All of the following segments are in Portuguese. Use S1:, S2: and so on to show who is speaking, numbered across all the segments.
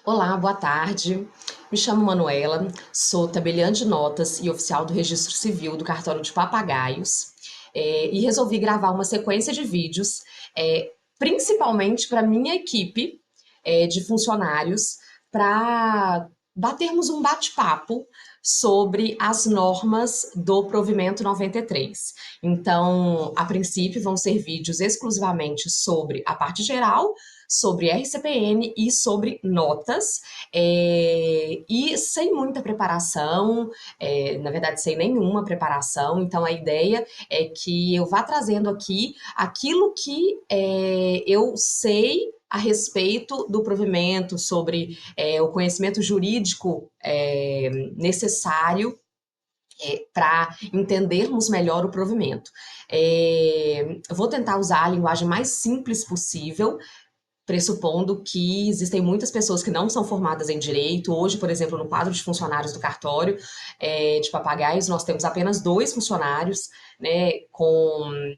S1: Olá, boa tarde. Me chamo Manuela, sou tabeliã de notas e oficial do Registro Civil do Cartório de Papagaios, e resolvi gravar uma sequência de vídeos, principalmente para minha equipe de funcionários, para batermos um bate-papo sobre as normas do provimento 93. Então, a princípio, vão ser vídeos exclusivamente sobre a parte geral, sobre RCPN e sobre notas, e sem muita preparação, na verdade, sem nenhuma preparação. Então, a ideia é que eu vá trazendo aqui aquilo que eu sei a respeito do provimento, sobre o conhecimento jurídico necessário para entendermos melhor o provimento. Vou tentar usar a linguagem mais simples possível, pressupondo que existem muitas pessoas que não são formadas em direito. Hoje, por exemplo, no quadro de funcionários do cartório de Papagaios, nós temos apenas 2 funcionários, né, com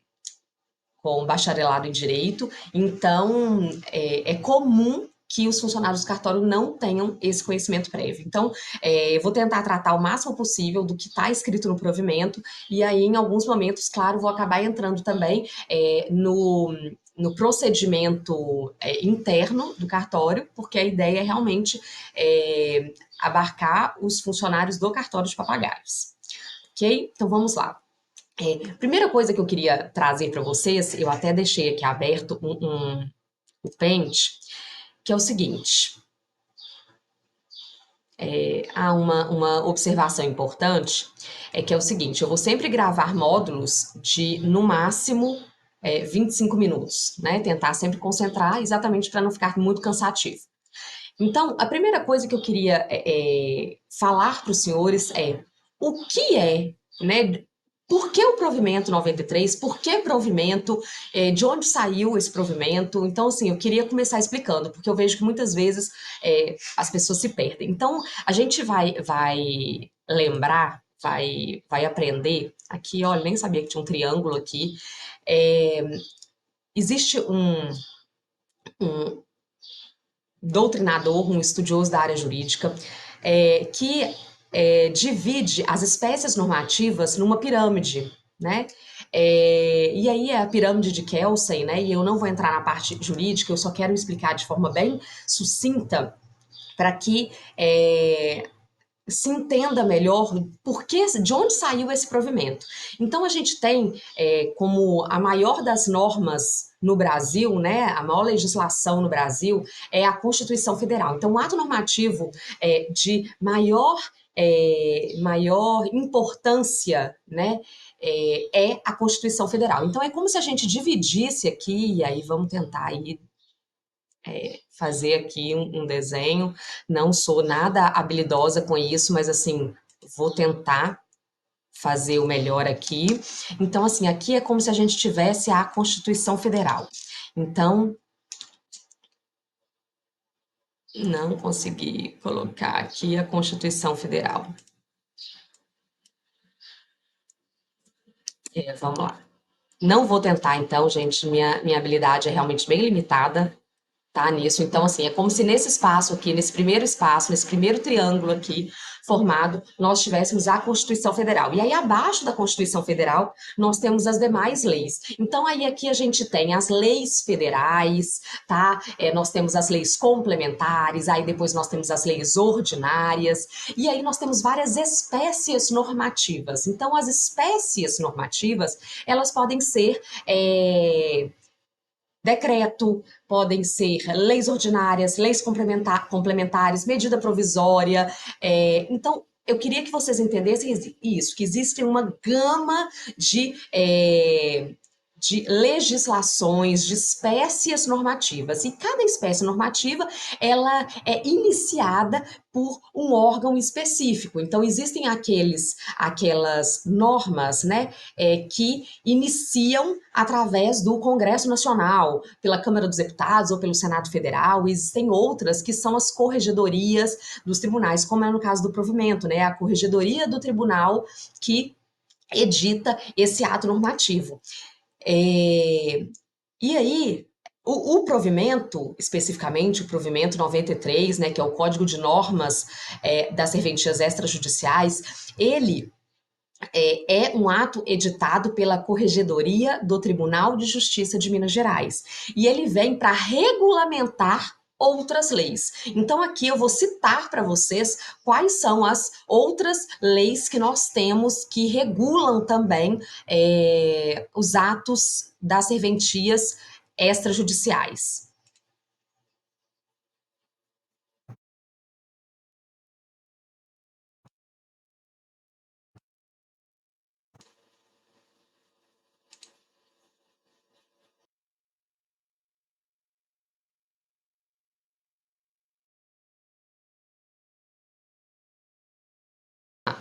S1: bacharelado em direito. Então, é comum que os funcionários do cartório não tenham esse conhecimento prévio. Então, eu vou tentar tratar o máximo possível do que está escrito no provimento, e aí, em alguns momentos, claro, vou acabar entrando também no procedimento interno do cartório, porque a ideia é realmente abarcar os funcionários do cartório de papagaios. Ok? Então vamos lá. Primeira coisa que eu queria trazer para vocês, eu até deixei aqui aberto o Paint, que é o seguinte: há uma observação importante, que é o seguinte: eu vou sempre gravar módulos de, no máximo, 25 minutos, né? Tentar sempre concentrar, exatamente para não ficar muito cansativo. Então, a primeira coisa que eu queria falar para os senhores é o que né? Por que o provimento 93? Por que provimento? De onde saiu esse provimento? Então, assim, eu queria começar explicando, porque eu vejo que muitas vezes as pessoas se perdem. Então, a gente vai lembrar, vai aprender. Aqui, olha, nem sabia que tinha um triângulo aqui. É, existe um doutrinador, um estudioso da área jurídica, que divide as espécies normativas numa pirâmide, né? E aí é a pirâmide de Kelsen, né? E eu não vou entrar na parte jurídica, eu só quero explicar de forma bem sucinta para que se entenda melhor de onde saiu esse provimento. Então, a gente tem como a maior das normas no Brasil, né, a maior legislação no Brasil é a Constituição Federal. Então, o ato normativo de maior importância, né, é a Constituição Federal. Então, é como se a gente dividisse aqui, e aí vamos tentar aí fazer aqui um desenho. Não sou nada habilidosa com isso, mas assim, vou tentar fazer o melhor aqui. Então, assim, aqui é como se a gente tivesse a Constituição Federal. Então, não consegui colocar aqui a Constituição Federal. Vamos lá. Não vou tentar, então, gente, minha habilidade é realmente bem limitada, tá, nisso. Então, assim, é como se nesse espaço aqui, nesse primeiro espaço, nesse primeiro triângulo aqui formado, nós tivéssemos a Constituição Federal. E aí, abaixo da Constituição Federal, nós temos as demais leis. Então, aí aqui a gente tem as leis federais, tá? Nós temos as leis complementares, aí depois nós temos as leis ordinárias, e aí nós temos várias espécies normativas. Então, as espécies normativas, elas podem ser decreto, podem ser leis ordinárias, leis complementares, medida provisória. Então, eu queria que vocês entendessem isso, que existe uma gama de legislações, de espécies normativas, e cada espécie normativa, ela é iniciada por um órgão específico. Então, existem aquelas normas, né, que iniciam através do Congresso Nacional, pela Câmara dos Deputados ou pelo Senado Federal. Existem outras que são as corregedorias dos tribunais, como é no caso do provimento, né, a corregedoria do tribunal que edita esse ato normativo. E aí, O provimento, especificamente o provimento 93, né, que é o Código de Normas das Serventias Extrajudiciais, ele é um ato editado pela Corregedoria do Tribunal de Justiça de Minas Gerais. E ele vem para regulamentar outras leis. Então aqui eu vou citar para vocês quais são as outras leis que nós temos que regulam também os atos das serventias extrajudiciais.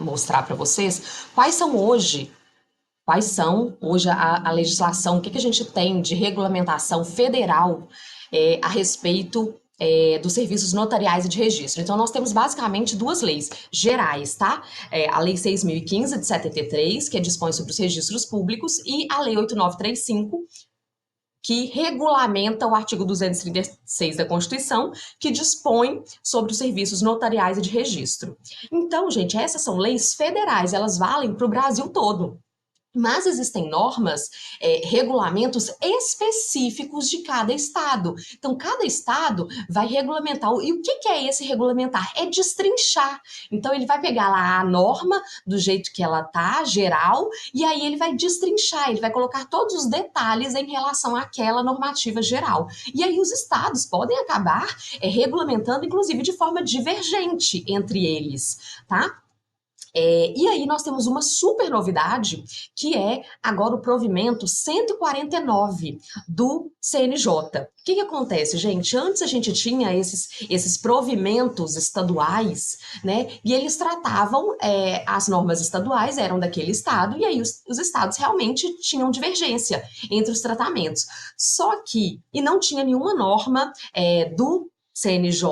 S1: Mostrar para vocês quais são hoje a legislação, o que a gente tem de regulamentação federal a respeito dos serviços notariais e de registro. Então, nós temos basicamente duas leis gerais, tá? A Lei 6.015 de 73, que dispõe sobre os registros públicos, e a Lei 8.935, que regulamenta o artigo 236 da Constituição, que dispõe sobre os serviços notariais e de registro. Então, gente, essas são leis federais, elas valem para o Brasil todo. Mas existem normas, regulamentos específicos de cada estado. Então, cada estado vai regulamentar. E o que é esse regulamentar? É destrinchar. Então, ele vai pegar lá a norma do jeito que ela tá, geral, e aí ele vai destrinchar, ele vai colocar todos os detalhes em relação àquela normativa geral. E aí os estados podem acabar regulamentando, inclusive, de forma divergente entre eles, tá? E aí nós temos uma super novidade, que é agora o provimento 149 do CNJ. O que acontece, gente? Antes a gente tinha esses provimentos estaduais, né? E eles tratavam, as normas estaduais eram daquele estado, e aí os estados realmente tinham divergência entre os tratamentos. Só que, e não tinha nenhuma norma do CNJ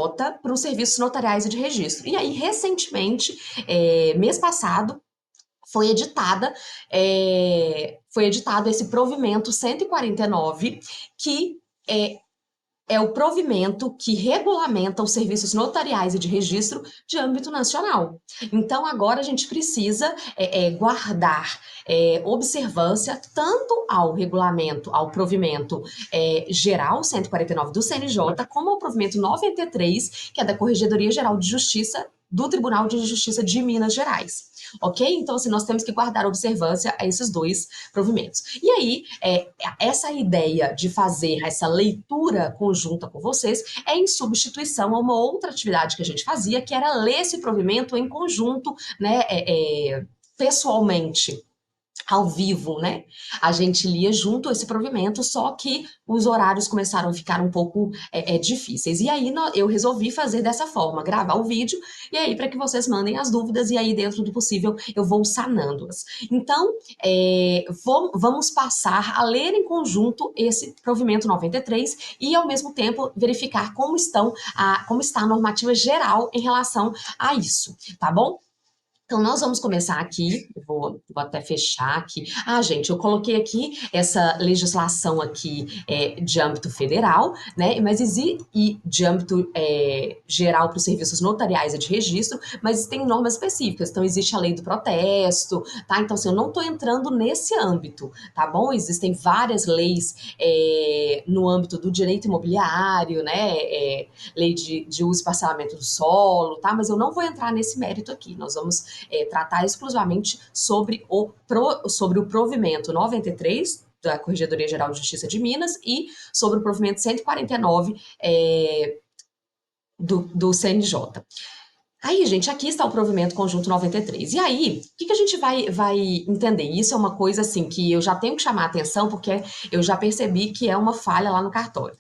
S1: para os serviços notariais e de registro. E aí, recentemente, mês passado, foi editado esse provimento 149, que é o provimento que regulamenta os serviços notariais e de registro de âmbito nacional. Então, agora a gente precisa guardar observância tanto ao regulamento, ao provimento geral 149 do CNJ, como ao provimento 93, que é da Corregedoria Geral de Justiça do Tribunal de Justiça de Minas Gerais. Ok? Então, assim, nós temos que guardar observância a esses dois provimentos. E aí, essa ideia de fazer essa leitura conjunta com vocês é em substituição a uma outra atividade que a gente fazia, que era ler esse provimento em conjunto, né, pessoalmente, ao vivo, né? A gente lia junto esse provimento, só que os horários começaram a ficar um pouco difíceis. E aí eu resolvi fazer dessa forma, gravar o vídeo, e aí para que vocês mandem as dúvidas, e aí dentro do possível eu vou sanando-as. Então, vamos passar a ler em conjunto esse provimento 93 e ao mesmo tempo verificar como está a normativa geral em relação a isso, tá bom? Então, nós vamos começar aqui, eu vou até fechar aqui. Ah, gente, eu coloquei aqui essa legislação aqui de âmbito federal, né? Mas e de âmbito geral para os serviços notariais e de registro, mas tem normas específicas. Então, existe a lei do protesto, tá? Então, assim, eu não estou entrando nesse âmbito, tá bom? Existem várias leis no âmbito do direito imobiliário, né? Lei de uso e parcelamento do solo, tá? Mas eu não vou entrar nesse mérito aqui. Nós vamos tratar exclusivamente sobre o provimento 93 da Corregedoria Geral de Justiça de Minas e sobre o provimento 149 do CNJ. Aí, gente, aqui está o provimento conjunto 93. E aí, o que a gente vai entender? Isso é uma coisa, assim, que eu já tenho que chamar a atenção, porque eu já percebi que é uma falha lá no cartório.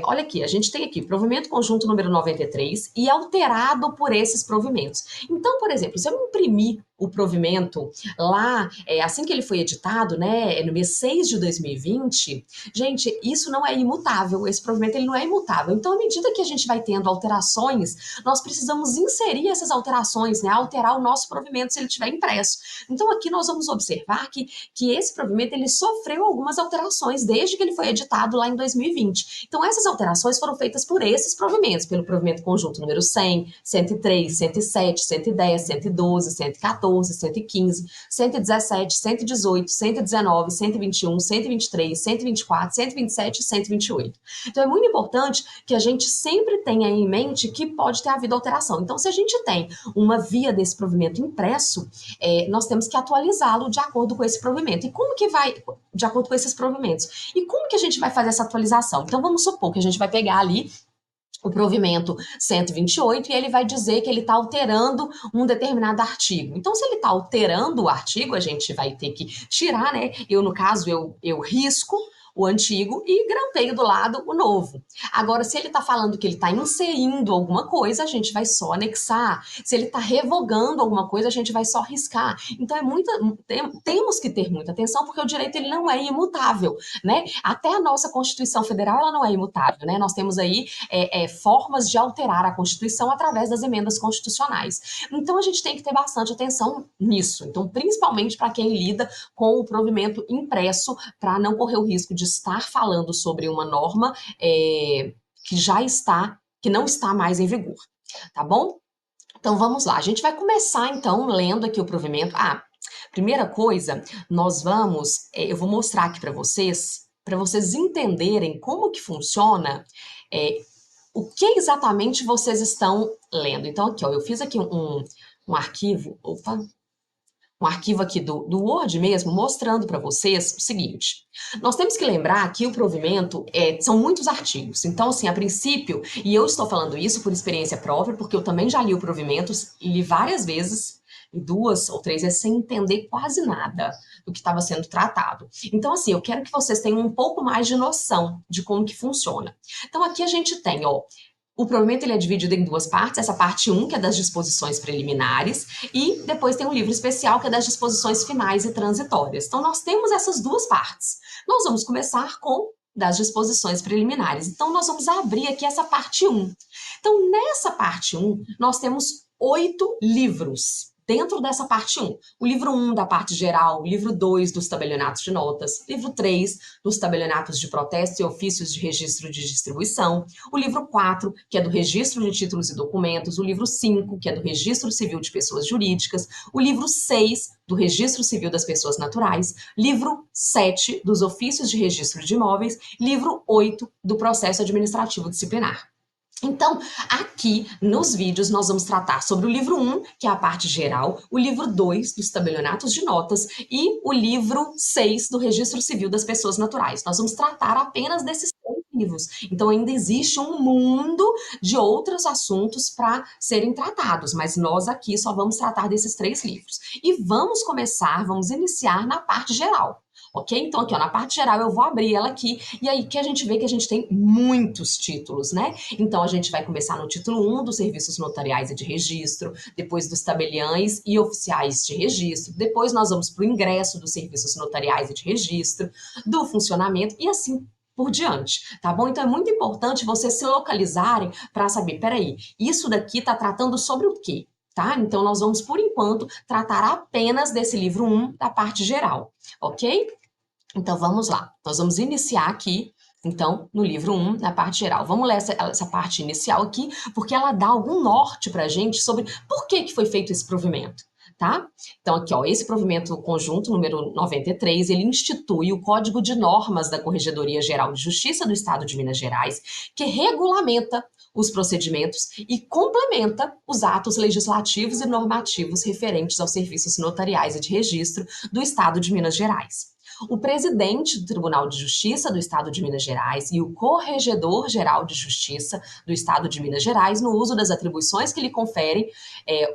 S1: Olha aqui, a gente tem aqui provimento conjunto número 93 e alterado por esses provimentos. Então, por exemplo, se eu imprimir o provimento lá, assim que ele foi editado, né, no mês 6 de 2020, gente, isso não é imutável, esse provimento ele não é imutável. Então, à medida que a gente vai tendo alterações, nós precisamos inserir essas alterações, né, alterar o nosso provimento se ele estiver impresso. Então, aqui nós vamos observar que esse provimento ele sofreu algumas alterações desde que ele foi editado lá em 2020. Então, essas alterações foram feitas por esses provimentos, pelo provimento conjunto número 100, 103, 107, 110, 112, 114, 115, 117, 118, 119, 121, 123, 124, 127 e 128. Então, é muito importante que a gente sempre tenha em mente que pode ter havido alteração. Então, se a gente tem uma via desse provimento impresso, nós temos que atualizá-lo de acordo com esse provimento. E como que vai, de acordo com esses provimentos? E como que a gente vai fazer essa atualização? Então, vamos supor que a gente vai pegar ali o provimento 128 e ele vai dizer que ele está alterando um determinado artigo. Então, se ele está alterando o artigo, a gente vai ter que tirar, né? No caso, eu risco o antigo e grampeio do lado o novo. Agora, se ele está falando que ele está inserindo alguma coisa, a gente vai só anexar. Se ele está revogando alguma coisa, a gente vai só riscar. Então, temos que ter muita atenção, porque o direito ele não é imutável, né? Até a nossa Constituição Federal ela não é imutável, né? Nós temos aí formas de alterar a Constituição através das emendas constitucionais. Então, a gente tem que ter bastante atenção nisso. Então, principalmente para quem lida com o provimento impresso, para não correr o risco de estar falando sobre uma norma que não está mais em vigor, tá bom? Então, vamos lá. A gente vai começar, então, lendo aqui o provimento. Primeira coisa, eu vou mostrar aqui para vocês entenderem como que funciona o que exatamente vocês estão lendo. Então, aqui, ó, eu fiz aqui um arquivo, um arquivo aqui do Word mesmo, mostrando para vocês o seguinte. Nós temos que lembrar que o provimento são muitos artigos. Então, assim, a princípio, e eu estou falando isso por experiência própria, porque eu também já li o provimento, li várias vezes, e 2 ou 3 vezes, sem entender quase nada do que estava sendo tratado. Então, assim, eu quero que vocês tenham um pouco mais de noção de como que funciona. Então, aqui a gente tem, ó, o provimento ele é dividido em duas partes, essa parte 1, que é das disposições preliminares, e depois tem um livro especial, que é das disposições finais e transitórias. Então, nós temos essas duas partes. Nós vamos começar com das disposições preliminares. Então, nós vamos abrir aqui essa parte 1. Então, nessa parte 1, nós temos 8 livros. Dentro dessa parte 1, o livro 1 da parte geral, o livro 2 dos tabelionatos de notas, livro 3 dos tabelionatos de protesto e ofícios de registro de distribuição, o livro 4, que é do registro de títulos e documentos, o livro 5, que é do registro civil de pessoas jurídicas, o livro 6, do registro civil das pessoas naturais, livro 7, dos ofícios de registro de imóveis, livro 8, do processo administrativo disciplinar. Então, aqui nos vídeos nós vamos tratar sobre o livro 1, que é a parte geral, o livro 2 dos tabelionatos de notas e o livro 6 do registro civil das pessoas naturais. Nós vamos tratar apenas desses 3 livros. Então, ainda existe um mundo de outros assuntos para serem tratados, mas nós aqui só vamos tratar desses 3 livros. E vamos iniciar na parte geral. Ok? Então, aqui, ó, na parte geral, eu vou abrir ela aqui, e aí que a gente vê que a gente tem muitos títulos, né? Então, a gente vai começar no título 1 dos serviços notariais e de registro, depois dos tabeliães e oficiais de registro, depois nós vamos para o ingresso dos serviços notariais e de registro, do funcionamento e assim por diante, tá bom? Então, é muito importante vocês se localizarem para saber, peraí, isso daqui tá tratando sobre o quê? Tá? Então, nós vamos, por enquanto, tratar apenas desse livro 1 da parte geral, ok? Então, vamos lá. Nós vamos iniciar aqui, então, no livro 1, na parte geral. Vamos ler essa parte inicial aqui, porque ela dá algum norte para a gente sobre por que foi feito esse provimento, tá? Então, aqui, ó, esse provimento conjunto, número 93, ele institui o Código de Normas da Corregedoria Geral de Justiça do Estado de Minas Gerais, que regulamenta os procedimentos e complementa os atos legislativos e normativos referentes aos serviços notariais e de registro do Estado de Minas Gerais. O presidente do Tribunal de Justiça do Estado de Minas Gerais e o Corregedor-Geral de Justiça do Estado de Minas Gerais, no uso das atribuições que lhe conferem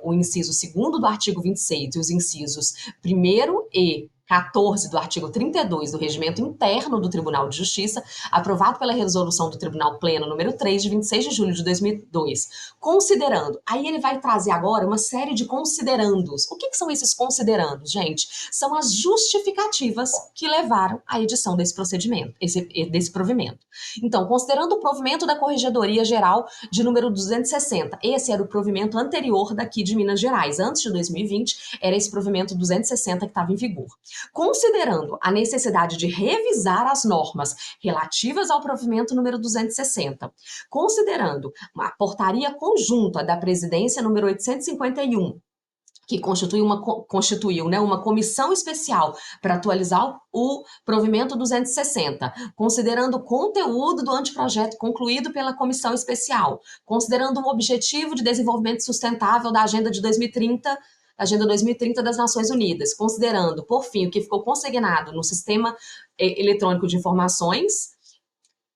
S1: o inciso 2º do artigo 26 e os incisos 1º e 14 do artigo 32 do Regimento Interno do Tribunal de Justiça, aprovado pela resolução do Tribunal Pleno número 3 de 26 de julho de 2002, considerando, aí ele vai trazer agora uma série de considerandos. O que são esses considerandos, gente? São as justificativas que levaram à edição desse procedimento, desse provimento. Então, considerando o provimento da Corregedoria Geral de número 260, esse era o provimento anterior daqui de Minas Gerais, antes de 2020, era esse provimento 260 que estava em vigor. Considerando a necessidade de revisar as normas relativas ao provimento número 260, considerando uma portaria conjunta da Presidência número 851, que constituiu uma comissão especial para atualizar o provimento 260, considerando o conteúdo do anteprojeto concluído pela comissão especial, considerando o objetivo de desenvolvimento sustentável da Agenda de 2030, Agenda 2030 das Nações Unidas, considerando, por fim, o que ficou consignado no Sistema Eletrônico de Informações,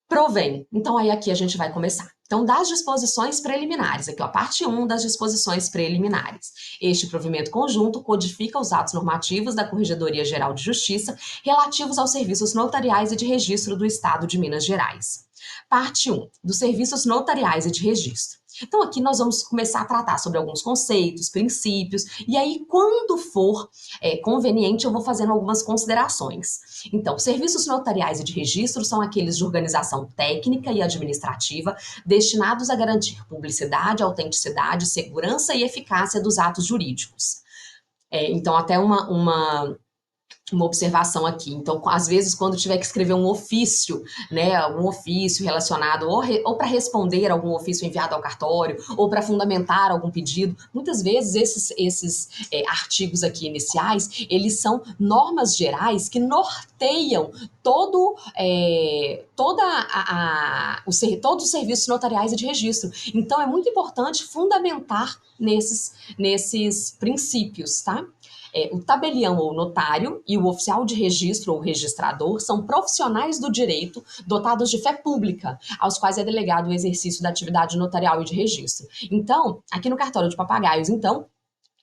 S1: provém. Então, aí aqui a gente vai começar. Então, das disposições preliminares, aqui ó, parte 1 das disposições preliminares. Este provimento conjunto codifica os atos normativos da Corregedoria Geral de Justiça relativos aos serviços notariais e de registro do Estado de Minas Gerais. Parte 1, dos serviços notariais e de registro. Então, aqui nós vamos começar a tratar sobre alguns conceitos, princípios, e aí, quando for conveniente, eu vou fazendo algumas considerações. Então, serviços notariais e de registro são aqueles de organização técnica e administrativa destinados a garantir publicidade, autenticidade, segurança e eficácia dos atos jurídicos. Então, até uma observação aqui. Então, às vezes, quando tiver que escrever um ofício, né, algum ofício relacionado ou para responder algum ofício enviado ao cartório, ou para fundamentar algum pedido, muitas vezes esses artigos aqui iniciais, eles são normas gerais que norteiam todos os serviços notariais e de registro. Então, é muito importante fundamentar nesses princípios, tá? O tabelião ou notário e o oficial de registro ou registrador são profissionais do direito dotados de fé pública, aos quais é delegado o exercício da atividade notarial e de registro. Então, aqui no cartório de Papagaios, então,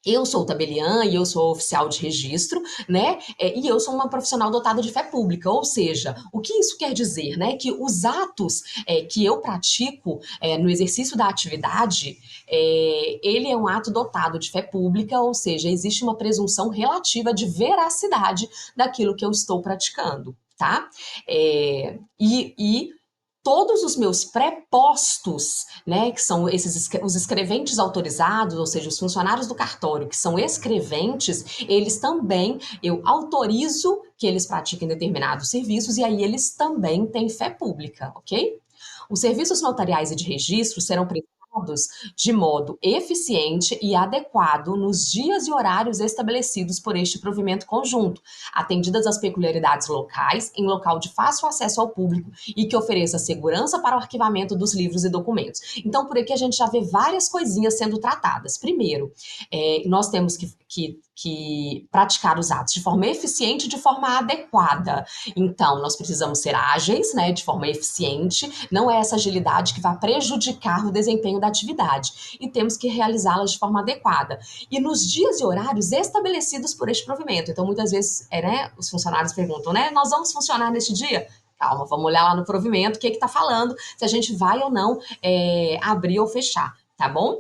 S1: eu sou tabeliã e eu sou oficial de registro, né? E eu sou uma profissional dotada de fé pública, ou seja, o que isso quer dizer, né? Que os atos que eu pratico no exercício da atividade, ele é um ato dotado de fé pública, ou seja, existe uma presunção relativa de veracidade daquilo que eu estou praticando, tá? E todos os meus prepostos, né, que são os escreventes autorizados, ou seja, os funcionários do cartório que são escreventes, eles também, eu autorizo que eles pratiquem determinados serviços e aí eles também têm fé pública, ok? Os serviços notariais e de registro serão prestados de modo eficiente e adequado nos dias e horários estabelecidos por este provimento conjunto, atendidas as peculiaridades locais, em local de fácil acesso ao público e que ofereça segurança para o arquivamento dos livros e documentos. Então, por aqui a gente já vê várias coisinhas sendo tratadas. Primeiro, nós temos que praticar os atos de forma eficiente e de forma adequada. Então, nós precisamos ser ágeis, né, de forma eficiente, não é essa agilidade que vai prejudicar o desempenho da atividade, e temos que realizá-las de forma adequada. E nos dias e horários estabelecidos por este provimento. Então, muitas vezes, os funcionários perguntam, né, nós vamos funcionar neste dia? Calma, vamos olhar lá no provimento, o que está falando, se a gente vai ou não abrir ou fechar, tá bom?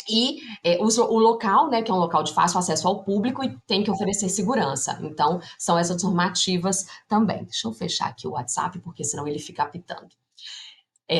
S1: E o local, né, que é um local de fácil acesso ao público e tem que oferecer segurança. Então, são essas normativas também. Deixa eu fechar aqui o WhatsApp, porque senão ele fica apitando.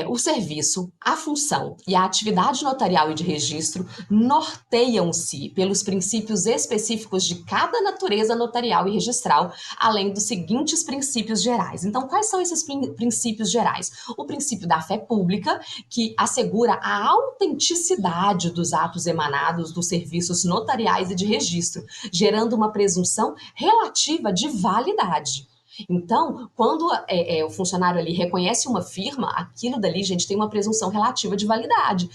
S1: O serviço, a função e a atividade notarial e de registro norteiam-se pelos princípios específicos de cada natureza notarial e registral, além dos seguintes princípios gerais. Então, quais são esses princípios gerais? O princípio da fé pública, que assegura a autenticidade dos atos emanados dos serviços notariais e de registro, gerando uma presunção relativa de validade. Então, quando o funcionário ali reconhece uma firma, aquilo dali, gente, tem uma presunção relativa de validade.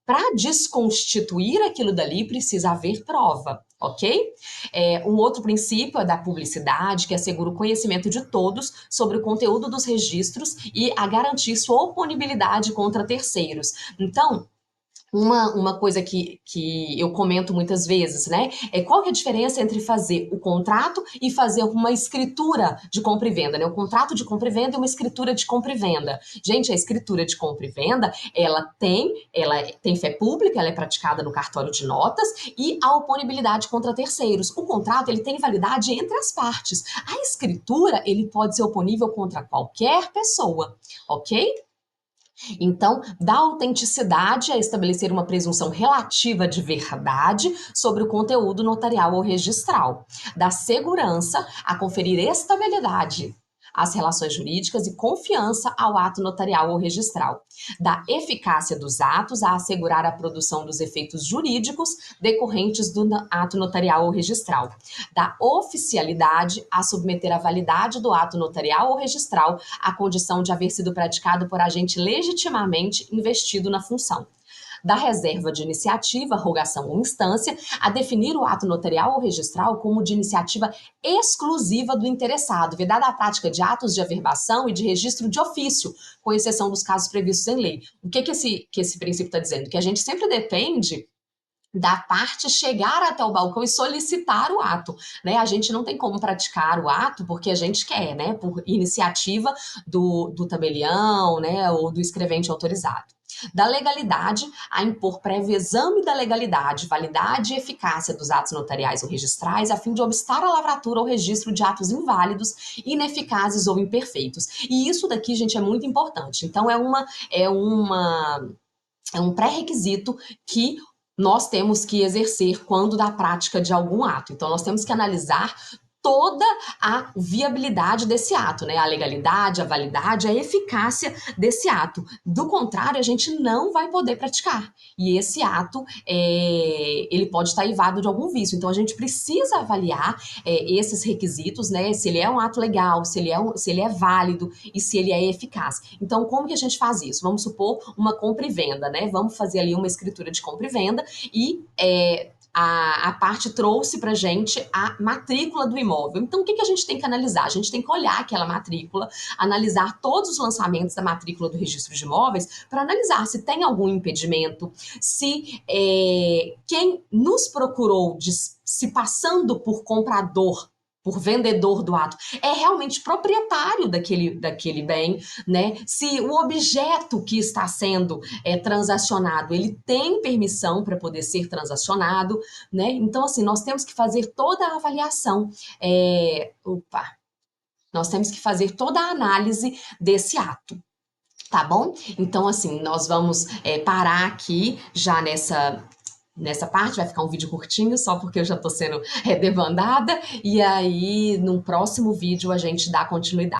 S1: Para desconstituir aquilo dali, precisa haver prova, ok? Um outro princípio é da publicidade, que assegura o conhecimento de todos sobre o conteúdo dos registros e a garantir sua oponibilidade contra terceiros. Então, Uma coisa que eu comento muitas vezes, né? É qual que é a diferença entre fazer o contrato e fazer uma escritura de compra e venda, né? O contrato de compra e venda e uma escritura de compra e venda. Gente, a escritura de compra e venda, ela tem fé pública, ela é praticada no cartório de notas e a oponibilidade contra terceiros. O contrato, ele tem validade entre as partes. A escritura, ele pode ser oponível contra qualquer pessoa, ok? Então, dá autenticidade a estabelecer uma presunção relativa de verdade sobre o conteúdo notarial ou registral. Dá segurança a conferir estabilidade às relações jurídicas e confiança ao ato notarial ou registral. Dá eficácia dos atos a assegurar a produção dos efeitos jurídicos decorrentes do ato notarial ou registral. Dá oficialidade a submeter a validade do ato notarial ou registral à condição de haver sido praticado por agente legitimamente investido na função. Da reserva de iniciativa, rogação ou instância, a definir o ato notarial ou registral como de iniciativa exclusiva do interessado, vedada a prática de atos de averbação e de registro de ofício, com exceção dos casos previstos em lei. O que esse princípio está dizendo? Que a gente sempre depende da parte chegar até o balcão e solicitar o ato, né? A gente não tem como praticar o ato porque a gente quer, né? Por iniciativa do tabelião, né? Ou do escrevente autorizado. Da legalidade a impor prévio exame da legalidade, validade e eficácia dos atos notariais ou registrais, a fim de obstar a lavratura ou registro de atos inválidos, ineficazes ou imperfeitos. E isso daqui, gente, é muito importante. Então, é um pré-requisito que nós temos que exercer quando da prática de algum ato. Então, nós temos que analisar toda a viabilidade desse ato, né? A legalidade, a validade, a eficácia desse ato. Do contrário, a gente não vai poder praticar. E esse ato, ele pode estar eivado de algum vício. Então, a gente precisa avaliar esses requisitos, né? Se ele é um ato legal, se ele é válido e se ele é eficaz. Então, como que a gente faz isso? Vamos supor uma compra e venda, né? Vamos fazer ali uma escritura de compra e venda e a parte trouxe para gente a matrícula do imóvel. Então, o que a gente tem que analisar? A gente tem que olhar aquela matrícula, analisar todos os lançamentos da matrícula do registro de imóveis para analisar se tem algum impedimento, se quem nos procurou se passando por comprador, por vendedor do ato, é realmente proprietário daquele bem, né? Se o objeto que está sendo transacionado, ele tem permissão para poder ser transacionado, né? Então, assim, nós temos que fazer toda a avaliação, nós temos que fazer toda a análise desse ato. Tá bom? Então, assim, nós vamos parar aqui já nessa parte, vai ficar um vídeo curtinho, só porque eu já tô sendo demandada, e aí no próximo vídeo a gente dá continuidade.